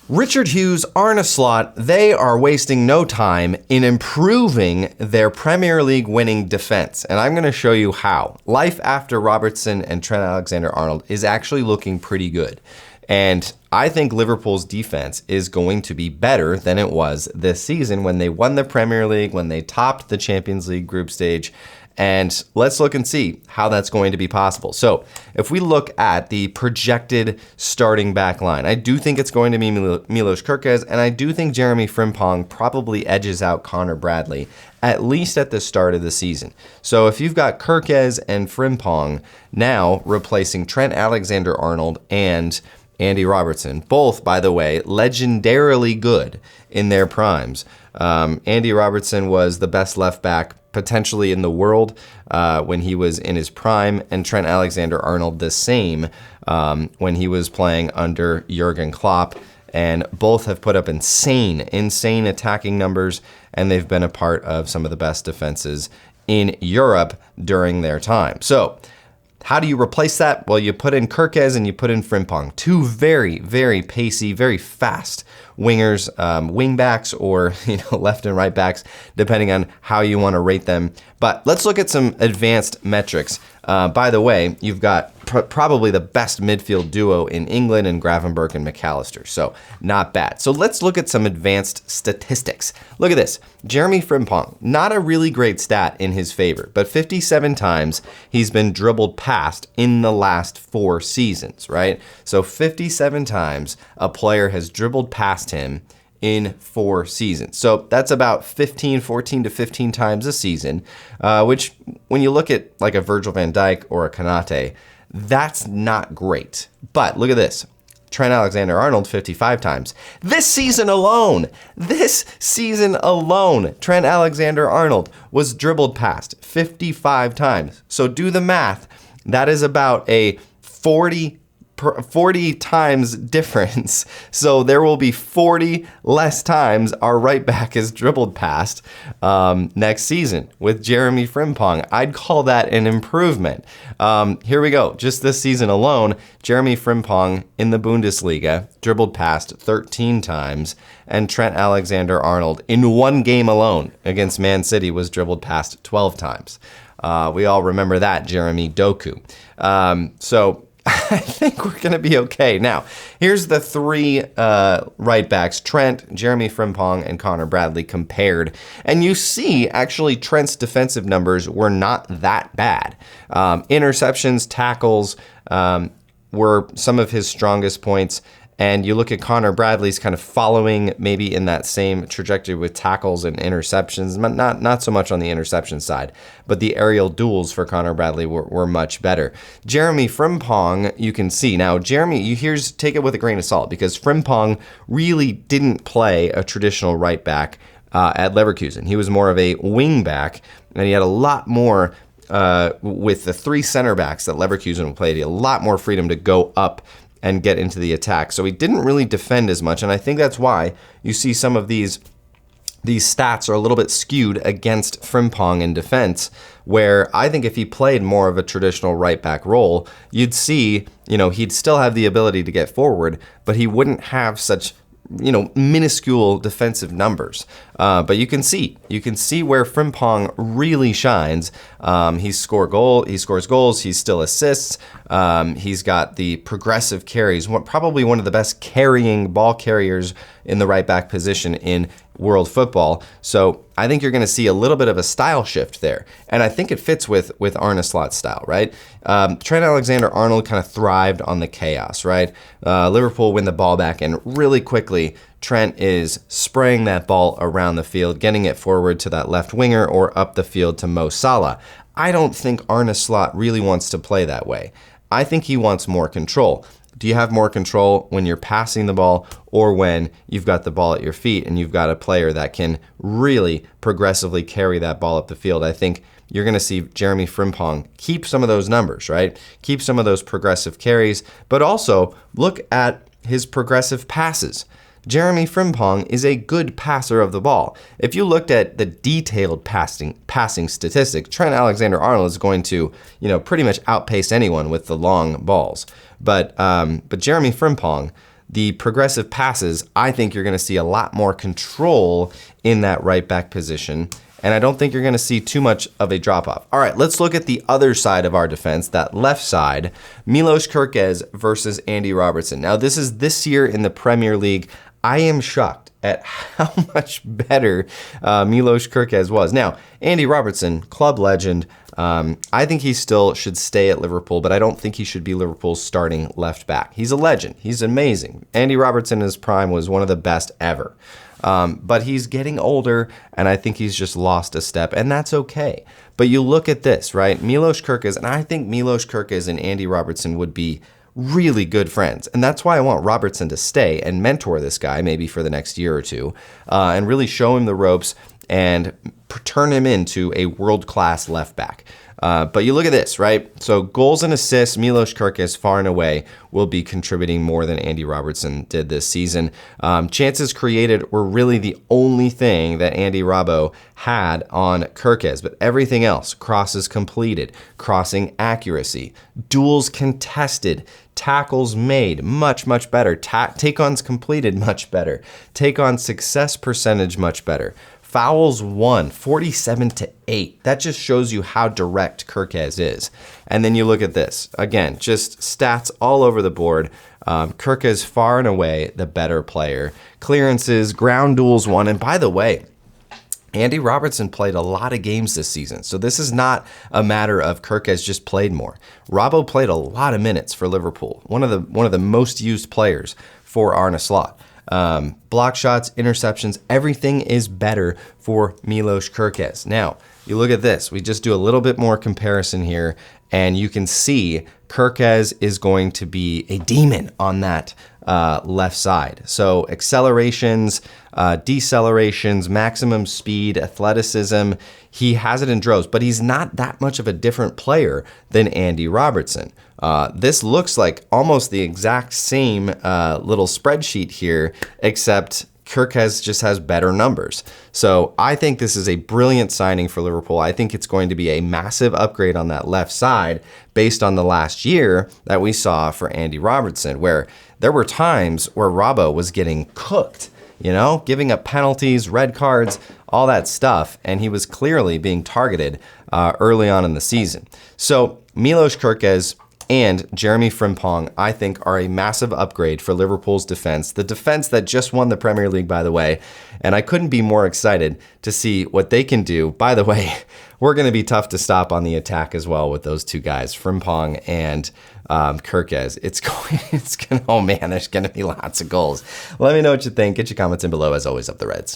Richard Hughes, Arne Slot, they are wasting no time in improving their Premier League winning defense. And I'm going to show you how. Life after Robertson and Trent Alexander-Arnold is actually looking pretty good. And I think Liverpool's defense is going to be better than it was this season when they won the Premier League, when they topped the Champions League group stage. And let's look and see how that's going to be possible. So if we look at the projected starting back line, I do think it's going to be Milos Kerkez, and I do think Jeremy Frimpong probably edges out Connor Bradley, at least at the start of the season. So if you've got Kerkez and Frimpong now replacing Trent Alexander-Arnold and Andy Robertson, both, by the way, legendarily good in their primes. Andy Robertson was the best left back potentially in the world when he was in his prime, and Trent Alexander-Arnold the same when he was playing under Jurgen Klopp. And both have put up insane attacking numbers, and they've been a part of some of the best defenses in Europe during their time. So how do you replace that? Well, you put in Kerkez and you put in Frimpong, two very, very pacey, very fast wingers, wingbacks, or left and right backs, depending on how you want to rate them. But let's look at some advanced metrics. By the way, you've got probably the best midfield duo in England in Gravenberch and McAllister, so not bad. So let's look at some advanced statistics. Look at this. Jeremy Frimpong, not a really great stat in his favor, but 57 times he's been dribbled past in the last 4 seasons, right? So 57 times a player has dribbled past him in 4 seasons. So that's about 14 to 15 times a season, which when you look at like a Virgil van Dijk or a Konate, that's not great. But look at this. Trent Alexander-Arnold 55 times. This season alone, Trent Alexander-Arnold was dribbled past 55 times. So do the math. That is about a 40 times difference. So there will be 40 less times our right back is dribbled past next season with Jeremy Frimpong. I'd call that an improvement. Here we go. Just this season alone, Jeremy Frimpong in the Bundesliga dribbled past 13 times, and Trent Alexander-Arnold in one game alone against Man City was dribbled past 12 times. We all remember that, Jeremy Doku. So I think we're going to be okay. Now, here's the 3 right backs, Trent, Jeremy Frimpong, and Connor Bradley compared. And you see, actually, Trent's defensive numbers were not that bad. Interceptions, tackles were some of his strongest points. And you look at Connor Bradley's kind of following maybe in that same trajectory with tackles and interceptions, not so much on the interception side, but the aerial duels for Connor Bradley were much better. Jeremy Frimpong, you can see. Now, Jeremy, take it with a grain of salt, because Frimpong really didn't play a traditional right back at Leverkusen. He was more of a wing back, and he had a lot more with the 3 center backs that Leverkusen played. He had a lot more freedom to go up and get into the attack. So he didn't really defend as much, and I think that's why you see some of these stats are a little bit skewed against Frimpong in defense, where I think if he played more of a traditional right back role, you'd see, he'd still have the ability to get forward, but he wouldn't have such minuscule defensive numbers. But you can see where Frimpong really shines. He scores goals, he still assists. He's got the progressive carries, probably one of the best carrying ball carriers in the right back position in world football. So I think you're going to see a little bit of a style shift there. And I think it fits with Arne Slot's style, right? Trent Alexander-Arnold kind of thrived on the chaos, right? Liverpool win the ball back, and really quickly, Trent is spraying that ball around the field, getting it forward to that left winger or up the field to Mo Salah. I don't think Arne Slot really wants to play that way. I think he wants more control. Do you have more control when you're passing the ball or when you've got the ball at your feet and you've got a player that can really progressively carry that ball up the field? I think you're going to see Jeremy Frimpong keep some of those numbers, right? Keep some of those progressive carries, but also look at his progressive passes. Jeremy Frimpong is a good passer of the ball. If you looked at the detailed passing statistics, Trent Alexander-Arnold is going to, pretty much outpace anyone with the long balls. But Jeremy Frimpong, the progressive passes, I think you're going to see a lot more control in that right back position. And I don't think you're going to see too much of a drop-off. All right, let's look at the other side of our defense, that left side, Milos Kerkez versus Andy Robertson. Now, this is this year in the Premier League. I am shocked at how much better Milos Kerkez was. Now, Andy Robertson, club legend. I think he still should stay at Liverpool, but I don't think he should be Liverpool's starting left back. He's a legend. He's amazing. Andy Robertson in his prime was one of the best ever. But he's getting older, and I think he's just lost a step, and that's okay. But you look at this, right? Milos Kerkez, and I think Milos Kerkez and Andy Robertson would be really good friends. And that's why I want Robertson to stay and mentor this guy maybe for the next year or two, and really show him the ropes and turn him into a world-class left back. But you look at this, right? So goals and assists, Milos Kerkez far and away will be contributing more than Andy Robertson did this season. Chances created were really the only thing that Andy Robbo had on Kerkez, but everything else, crosses completed, crossing accuracy, duels contested, tackles made, much, much better. Take-ons completed, much better. Take-on success percentage, much better. Fouls won, 47-8. That just shows you how direct Kerkez is. And then you look at this. Again, just stats all over the board. Kerkez far and away the better player. Clearances, ground duels won. And by the way, Andy Robertson played a lot of games this season. So this is not a matter of Kerkez just played more. Robbo played a lot of minutes for Liverpool. One of the most used players for arneslot. Block shots, interceptions, everything is better for Milos Kerkez. Now, you look at this. We just do a little bit more comparison here, and you can see Kerkez is going to be a demon on that left side. So accelerations, decelerations, maximum speed, athleticism, he has it in droves, but he's not that much of a different player than Andy Robertson. This looks like almost the exact same little spreadsheet here, except Kerkez just has better numbers. So I think this is a brilliant signing for Liverpool. I think it's going to be a massive upgrade on that left side based on the last year that we saw for Andy Robertson, where there were times where Robbo was getting cooked, giving up penalties, red cards, all that stuff, and he was clearly being targeted early on in the season. So Milos Kerkez and Jeremy Frimpong, I think, are a massive upgrade for Liverpool's defense. The defense that just won the Premier League, by the way. And I couldn't be more excited to see what they can do. By the way, we're going to be tough to stop on the attack as well with those two guys, Frimpong and Kerkez. Oh man, there's going to be lots of goals. Let me know what you think. Get your comments in below. As always, up the Reds.